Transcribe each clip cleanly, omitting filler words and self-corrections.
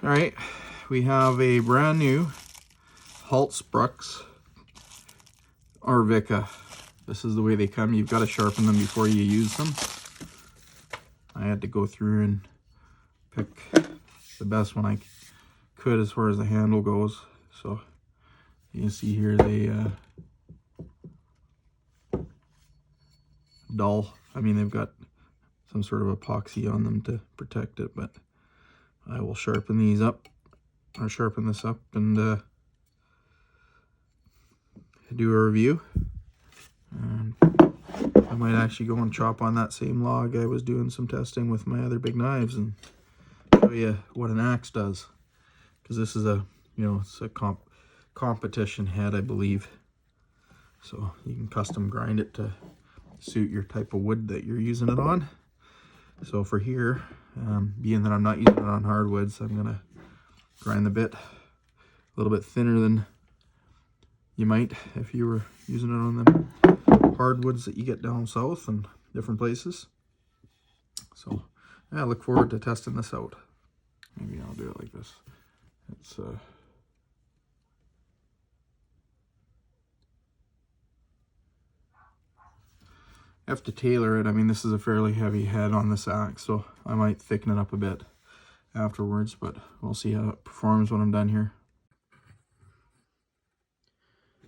All right, we have a brand new Halsbrucks Arvika. This is the way they come. You've got to sharpen them before you use them. I had to go through and pick the best one I could as far as the handle goes. So you can see here they dull. I mean, they've got some sort of epoxy on them to protect it, but I will sharpen these up, or sharpen this up, and do a review. And I might actually go and chop on that same log I was doing some testing with my other big knives and show you what an axe does. Because this is a, it's a competition head, I believe. So you can custom grind it to suit your type of wood that you're using it on. So for here, being that I'm not using it on hardwoods, I'm gonna grind the bit a little bit thinner than you might if you were using it on the hardwoods that you get down south and different places. So yeah, I look forward to testing this out. Maybe I'll do it like this. It's I have to tailor it. I mean, this is a fairly heavy head on this axe, so I might thicken it up a bit afterwards, but we'll see how it performs when I'm done here.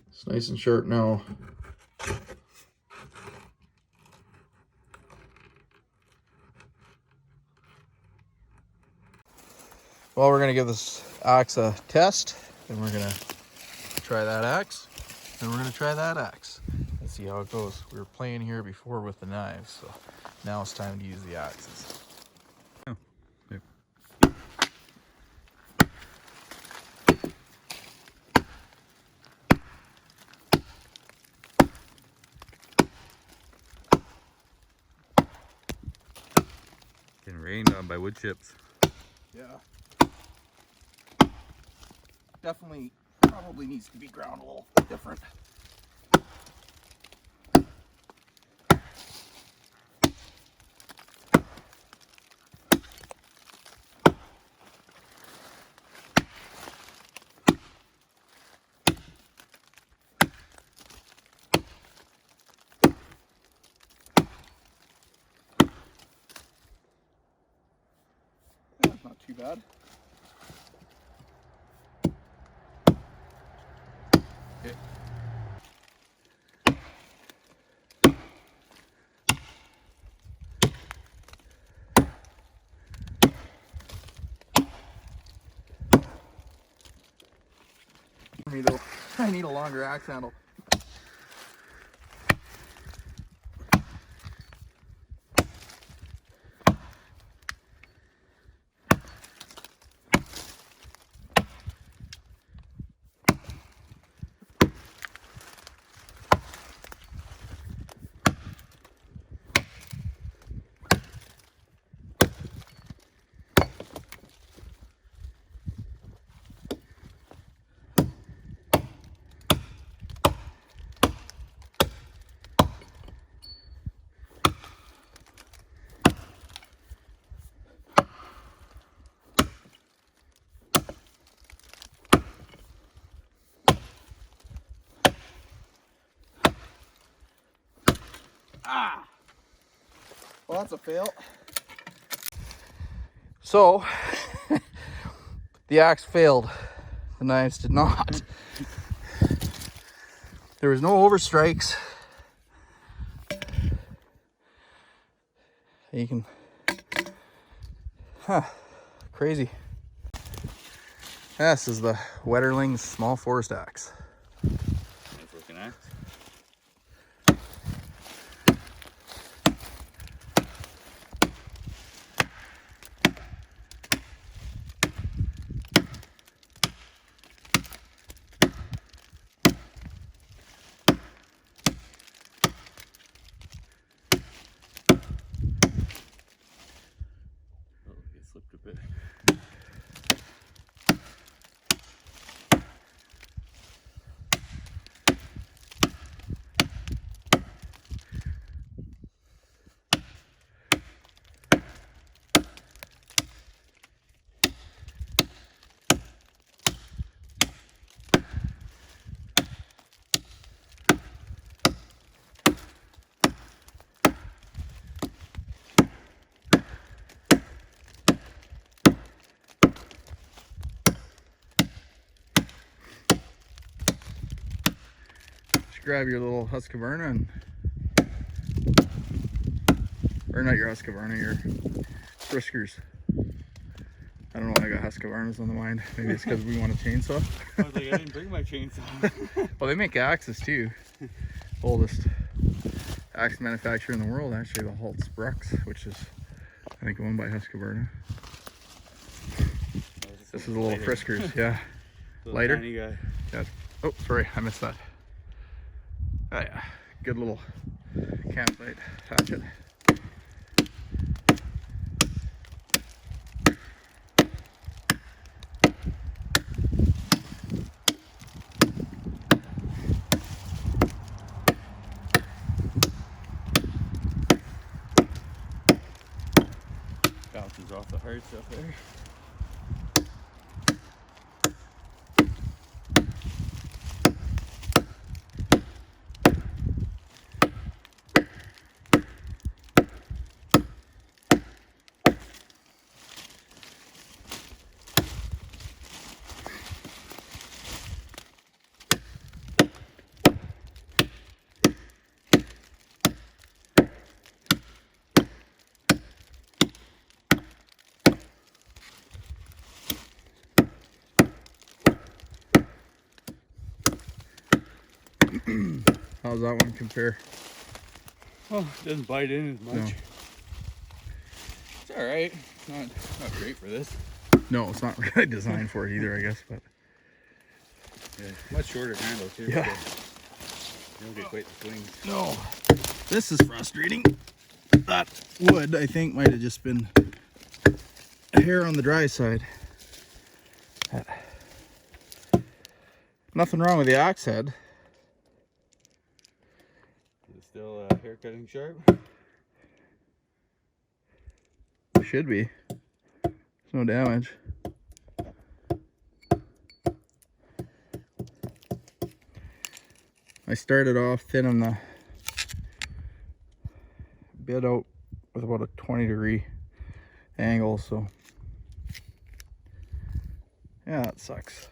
It's nice and sharp now. Well, we're going to give this axe a test, and we're going to try that axe, and we're going to try that axe. Let's see how it goes. We were playing here before with the knives, so now it's time to use the axes. Oh, yep. Getting rained on by wood chips. Yeah. Definitely, probably needs to be ground a little different. That's not too bad. Okay. For me though, I need a longer axe handle. Ah! Well, that's a fail. So, the axe failed. The knives did not. There was no overstrikes. You can... Crazy. This is the Wetterlings Small Forest Axe. Nice looking axe. Slipped a bit. should grab your little Husqvarna and, or not your Husqvarna, your Friskers. I don't know why I got Husqvarnas on the mind. Maybe it's because we want a chainsaw. I was like, I didn't bring my chainsaw. Well, they make axes too. Oldest axe manufacturer in the world, actually, the Holtzbrucks, which is, I think, owned by Husqvarna. This is a little Friskers, yeah. Lighter? Tiny guy. Yeah. Oh, sorry, I missed that. Oh yeah, good little campsite hatchet. Bounces off the hard stuff there. How's that one compare? Oh, it doesn't bite in as much. No. It's alright. Not great for this. No, it's not really designed for it either, I guess, but Yeah, much shorter handle too. yeah. So you don't get quite the swings. No. This is frustrating. That wood, I think, might have just been a hair on the dry side. Nothing wrong with the axe head. Is it still hair cutting sharp? Should be. There's no damage. I started off thinning the bit out with about a 20-degree angle, so yeah, that sucks.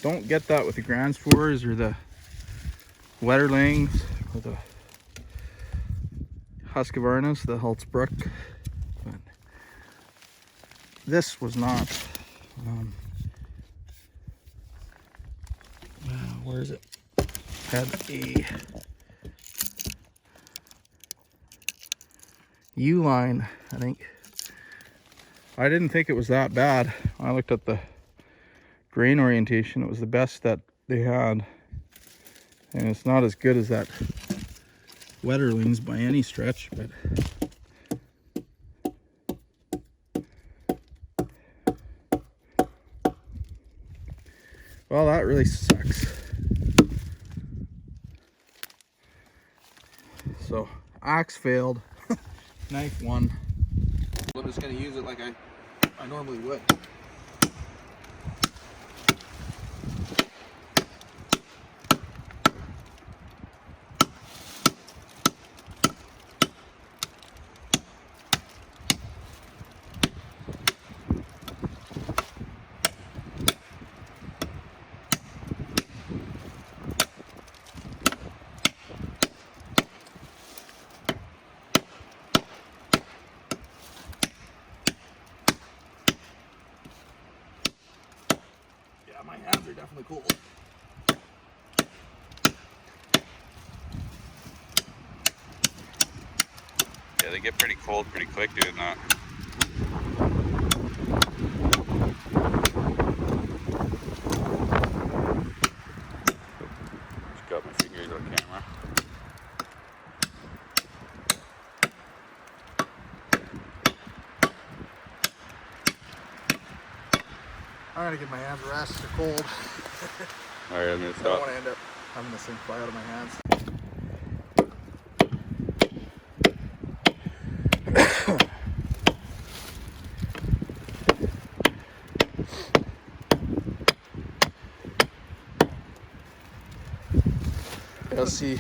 Don't get that with the Grand Spores or the Wetterlings or the Husqvarnas, the Holtzbruck. But this was not. Where is it? Had a U-line, I think. I didn't think it was that bad. I looked at the grain orientation. It was the best that they had. And it's not as good as that Wetterlings by any stretch, but well, that really sucks. So, axe failed. Knife won. I'm just gonna use it like I normally would. My hands are definitely cold. Yeah, they get pretty cold pretty quick doing that. Just got my fingers on camera. I'm gonna give my hands a rest. They're cold. Alright, I'm gonna I don't stop. want to end up having this thing fly out of my hands. Let's see.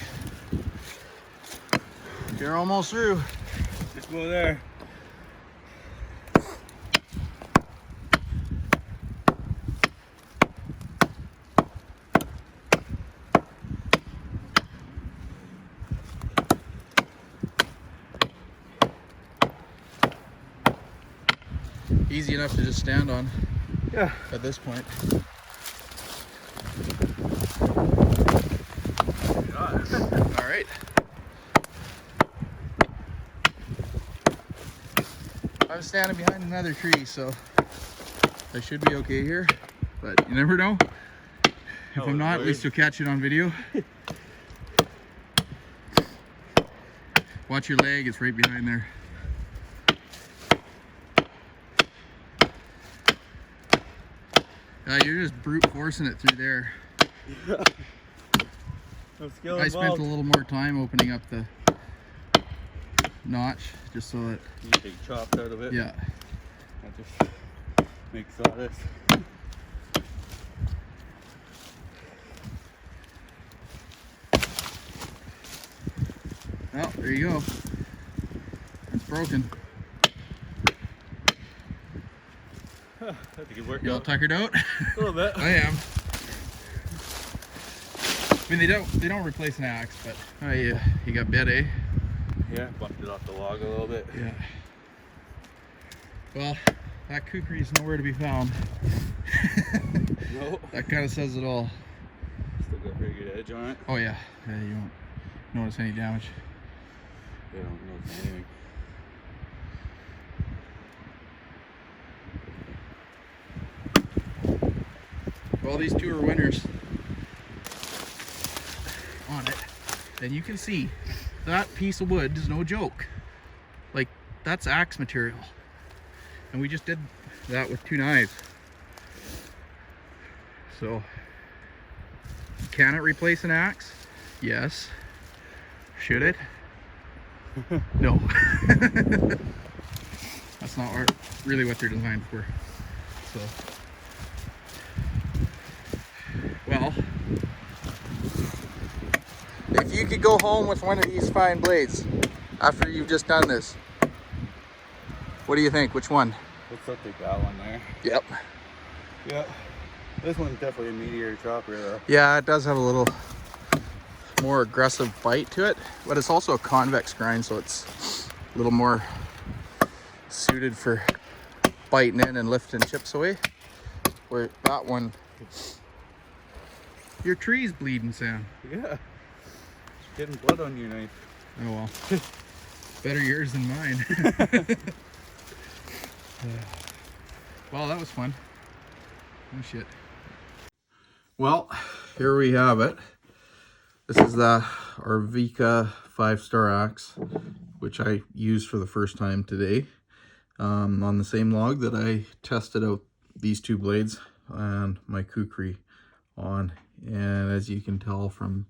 You're almost through. Just go there. easy enough to just stand on. Yeah. At this point. All right. I'm standing behind another tree, so I should be okay here, but you never know. If I'm not, at least you'll catch it on video. Watch your leg, it's right behind there. You're just brute forcing it through there. Yeah. No skill I involved. spent a little more time opening up the notch just so that you take chops out of it. Yeah. That just makes all this. Well, there you go. It's broken. That's a good workout. You all tuckered out? A little bit. I am. I mean, they don't replace an axe, but you got bit, eh? Yeah, bumped it off the log a little bit. Yeah. Well, that kukri is nowhere to be found. No. That kind of says it all. Still got a pretty good edge on it. Oh yeah. Yeah, you won't notice any damage. They don't notice anything. Well, these two are winners on it. And you can see that piece of wood is no joke. Like, that's axe material. And we just did that with 2 knives. So, can it replace an axe? Yes. Should it? No. That's not really what they're designed for. So, well, if you could go home with one of these fine blades after you've just done this, what do you think? Which one? Let's take that one there. Yep. Yeah. This one's definitely a meteor chopper though. Yeah, it does have a little more aggressive bite to it, but it's also a convex grind, so it's a little more suited for biting in and lifting chips away. Where that one, your tree's bleeding, Sam. Yeah. Getting blood on your knife. Oh well. Better yours than mine. Well, that was fun. Oh shit. Well, here we have it. This is the Arvika 5-star axe, which I used for the first time today. On the same log that I tested out these 2 blades and my kukri on. And as you can tell from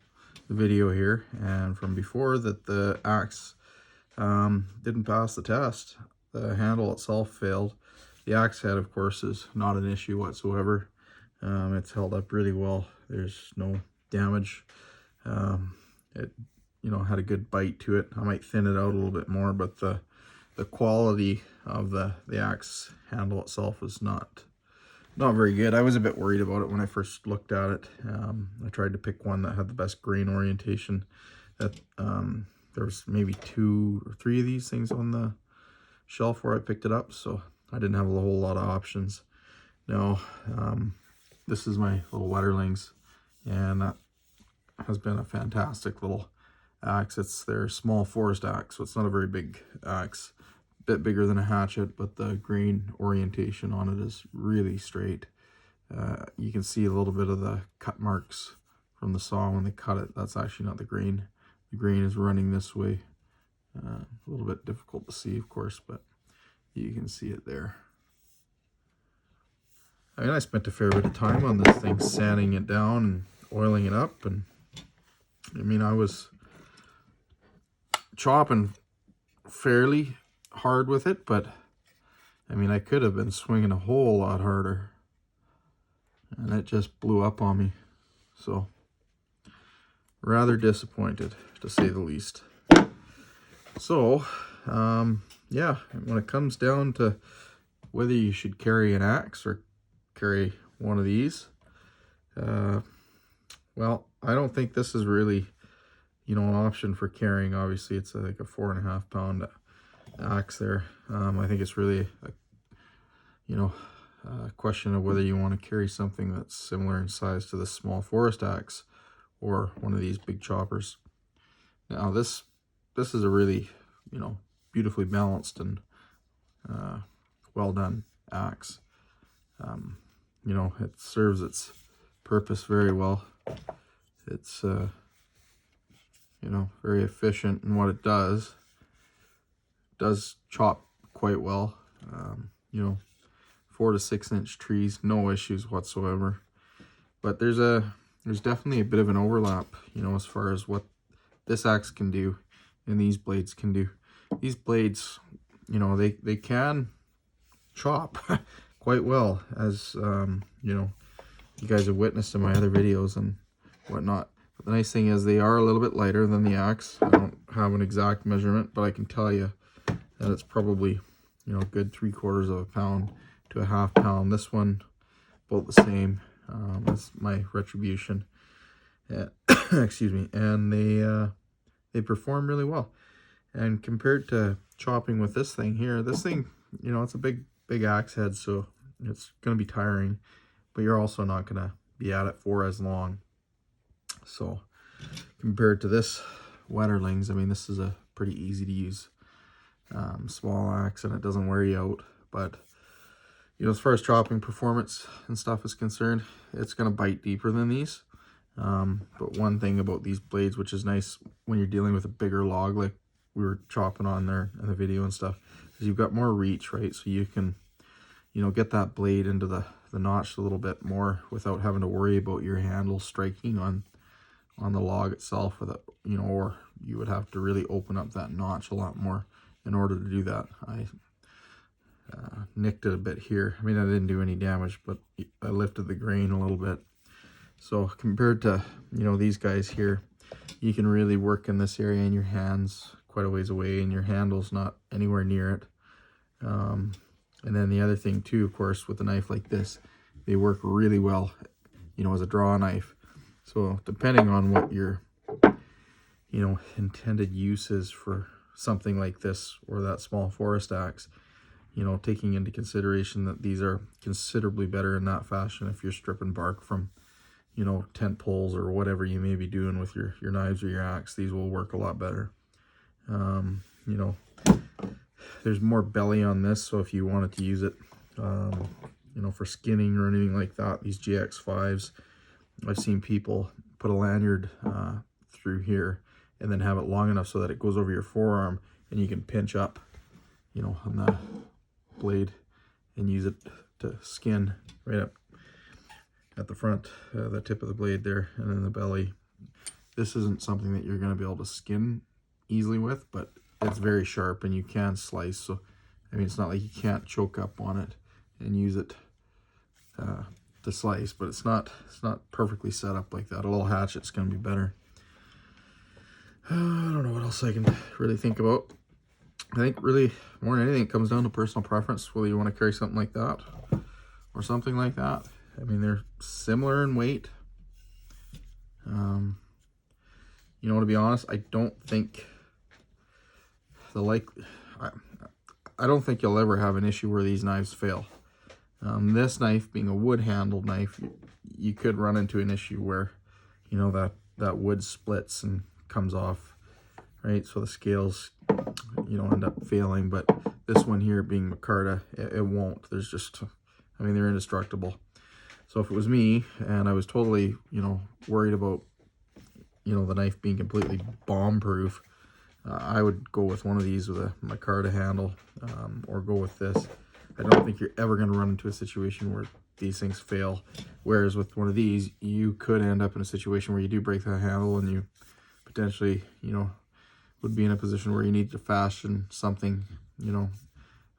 the video here and from before, that the axe didn't pass the test. The handle itself failed. The axe head, of course, is not an issue whatsoever. It's held up really well. There's no damage. It, you know, had a good bite to it. I might thin it out a little bit more, but the quality of the axe handle itself is not very good. I was a bit worried about it when I first looked at it. I tried to pick one that had the best grain orientation. That there was maybe 2 or 3 of these things on the shelf where I picked it up, so I didn't have a whole lot of options. Now, this is my little Wetterlings, and that has been a fantastic little axe. It's their small forest axe, so it's not a very big axe. A bit bigger than a hatchet, but the grain orientation on it is really straight. You can see a little bit of the cut marks from the saw when they cut it. That's actually not the grain. The grain is running this way. A little bit difficult to see, of course, but you can see it there. I mean, I spent a fair bit of time on this thing, sanding it down and oiling it up, and I mean, I was chopping fairly hard with it, but I mean, I could have been swinging a whole lot harder, and it just blew up on me. So, rather disappointed, to say the least. So, yeah, when it comes down to whether you should carry an axe or carry one of these, well, I don't think this is really, you know, an option for carrying. Obviously, it's like a 4.5 pound axe there. I think it's really you know, question of whether you want to carry something that's similar in size to the small forest axe or one of these big choppers. Now this is a really, you know, beautifully balanced and well done axe. You know, it serves its purpose very well. It's you know, very efficient in what it does. It does chop quite well. You know, 4 to 6 inch trees, no issues whatsoever. But there's definitely a bit of an overlap, you know, as far as what this axe can do and these blades can do. These blades, you know, they can chop quite well, as you know, you guys have witnessed in my other videos and whatnot. But the nice thing is they are a little bit lighter than the axe. I don't have an exact measurement, but I can tell you that it's probably, you know, a good 3/4 of a pound to a half pound. This one, both the same. That's my Retribution. Excuse me. And they perform really well. And compared to chopping with this thing here, this thing, you know, it's a big axe head, so it's going to be tiring, but you're also not going to be at it for as long. So compared to this Wetterlings, I mean, this is a pretty easy to use small axe, and it doesn't wear you out. But you know, as far as chopping performance and stuff is concerned, it's going to bite deeper than these. But one thing about these blades, which is nice when you're dealing with a bigger log like we were chopping on there in the video and stuff, is you've got more reach, right? So you can, you know, get that blade into the notch a little bit more without having to worry about your handle striking on the log itself, with it, you know, or you would have to really open up that notch a lot more in order to do that. I nicked it a bit here. I mean, I didn't do any damage, but I lifted the grain a little bit. So compared to, you know, these guys here, you can really work in this area in your hands quite a ways away, and your handle's not anywhere near it. And then the other thing too, of course, with a knife like this, they work really well, you know, as a draw knife. So depending on what your, you know, intended use is for something like this or that small forest axe, you know, taking into consideration that these are considerably better in that fashion. If you're stripping bark from, you know, tent poles or whatever you may be doing with your knives or your axe, these will work a lot better. You know, there's more belly on this, so if you wanted to use it, you know, for skinning or anything like that, these JX5s, I've seen people put a lanyard through here and then have it long enough so that it goes over your forearm and you can pinch up, you know, on the blade and use it to skin right up at the front, the tip of the blade there, and then the belly. This isn't something that you're going to be able to skin easily with, but it's very sharp and you can slice. So I mean, it's not like you can't choke up on it and use it to slice, but it's not perfectly set up like that. A little hatchet's going to be better. I don't know what else I can really think about. I think really more than anything it comes down to personal preference, whether you want to carry something like that or something like that. I mean, they're similar in weight. You know, to be honest, I don't think I don't think you'll ever have an issue where these knives fail. This knife being a wood handled knife, you could run into an issue where, you know, that wood splits and comes off, right? So the scales, you know, end up failing. But this one here being micarta, it won't. There's just, I mean, they're indestructible. So if it was me and I was totally, you know, worried about, you know, the knife being completely bomb proof, I would go with one of these with a micarta handle, or go with this. I don't think you're ever going to run into a situation where these things fail. Whereas with one of these, you could end up in a situation where you do break that handle and you potentially, you know, would be in a position where you need to fashion something, you know,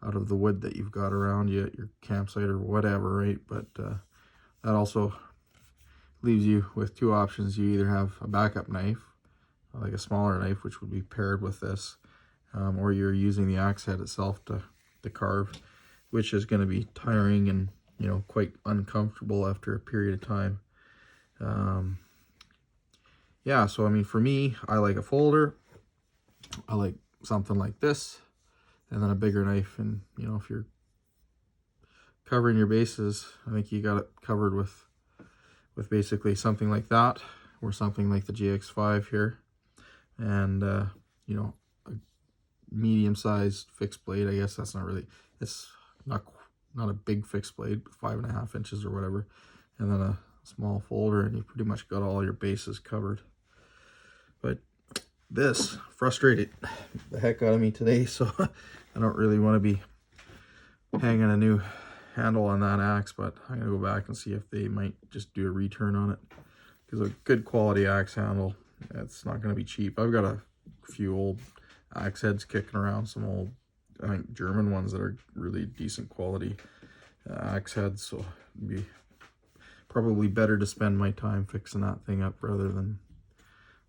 out of the wood that you've got around you at your campsite or whatever, right? But that also leaves you with two options. You either have a backup knife, like a smaller knife, which would be paired with this, or you're using the axe head itself to carve, which is going to be tiring and, you know, quite uncomfortable after a period of time. Yeah, so I mean, for me, I like a folder. I like something like this, and then a bigger knife. And, you know, if you're covering your bases, I think you got it covered with basically something like that, or something like the JX5 here, and you know, a medium-sized fixed blade. I guess that's not really, it's not a big fixed blade, 5.5 inches or whatever, and then a small folder, and you pretty much got all your bases covered. But this frustrated the heck out of me today, so I don't really want to be hanging a new handle on that axe, but I'm gonna go back and see if they might just do a return on it, because a good quality axe handle, it's not going to be cheap. I've got a few old axe heads kicking around, some old, I think, German ones that are really decent quality axe heads, so it'd be probably better to spend my time fixing that thing up rather than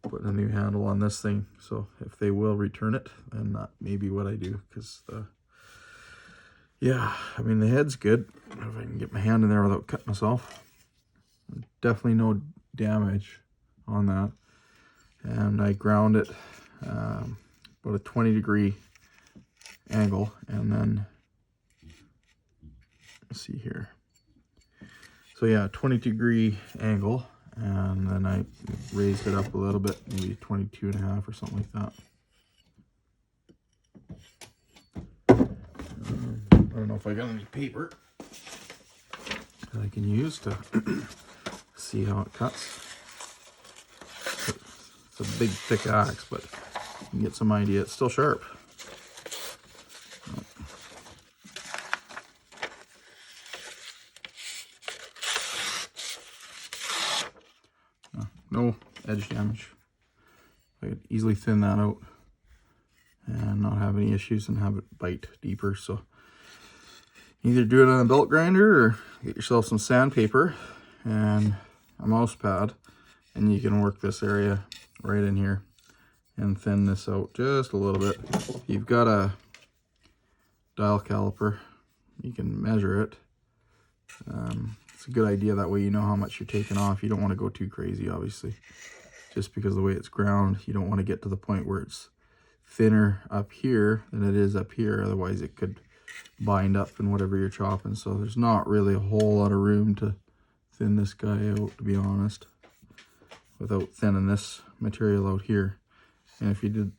putting a new handle on this thing. So if they will return it, then that may be what I do, because yeah, I mean, the head's good. If I can get my hand in there without cutting myself. Definitely no damage on that. And I ground it about a 20-degree angle, and then let's see here. So yeah, 20-degree angle, and then I raised it up a little bit, maybe 22.5 or something like that. I don't know if I got any paper that I can use to see how it cuts. It's a big, thick axe, but you can get some idea. It's still sharp. No edge damage. I could easily thin that out and not have any issues and have it bite deeper. So either do it on a belt grinder or get yourself some sandpaper and a mouse pad, and you can work this area right in here and thin this out just a little bit. If you've got a dial caliper, you can measure it. It's a good idea, that way you know how much you're taking off. You don't want to go too crazy, obviously, just because of the way it's ground. You don't want to get to the point where it's thinner up here than it is up here, otherwise it could bind up in whatever you're chopping. So there's not really a whole lot of room to thin this guy out, to be honest, without thinning this material out here. And if you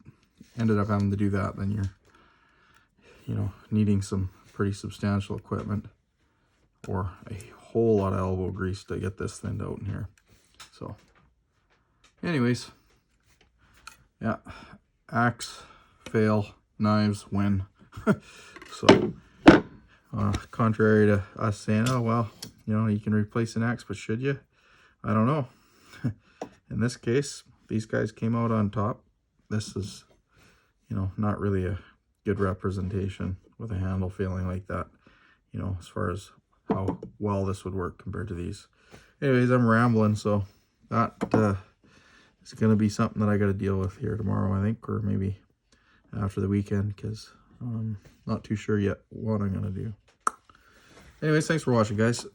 ended up having to do that, then you're, you know, needing some pretty substantial equipment or a whole lot of elbow grease to get this thinned out in here. So anyways, yeah, axe fail, knives win. So contrary to us saying, oh well, you know, you can replace an axe, but should you? I don't know. In this case, these guys came out on top. This is, you know, not really a good representation with a handle failing like that, you know, as far as how well this would work compared to these. Anyways, I'm rambling, so that is going to be something that I got to deal with here tomorrow, I think, or maybe after the weekend, because I'm not too sure yet what I'm going to do. Anyways, thanks for watching, guys.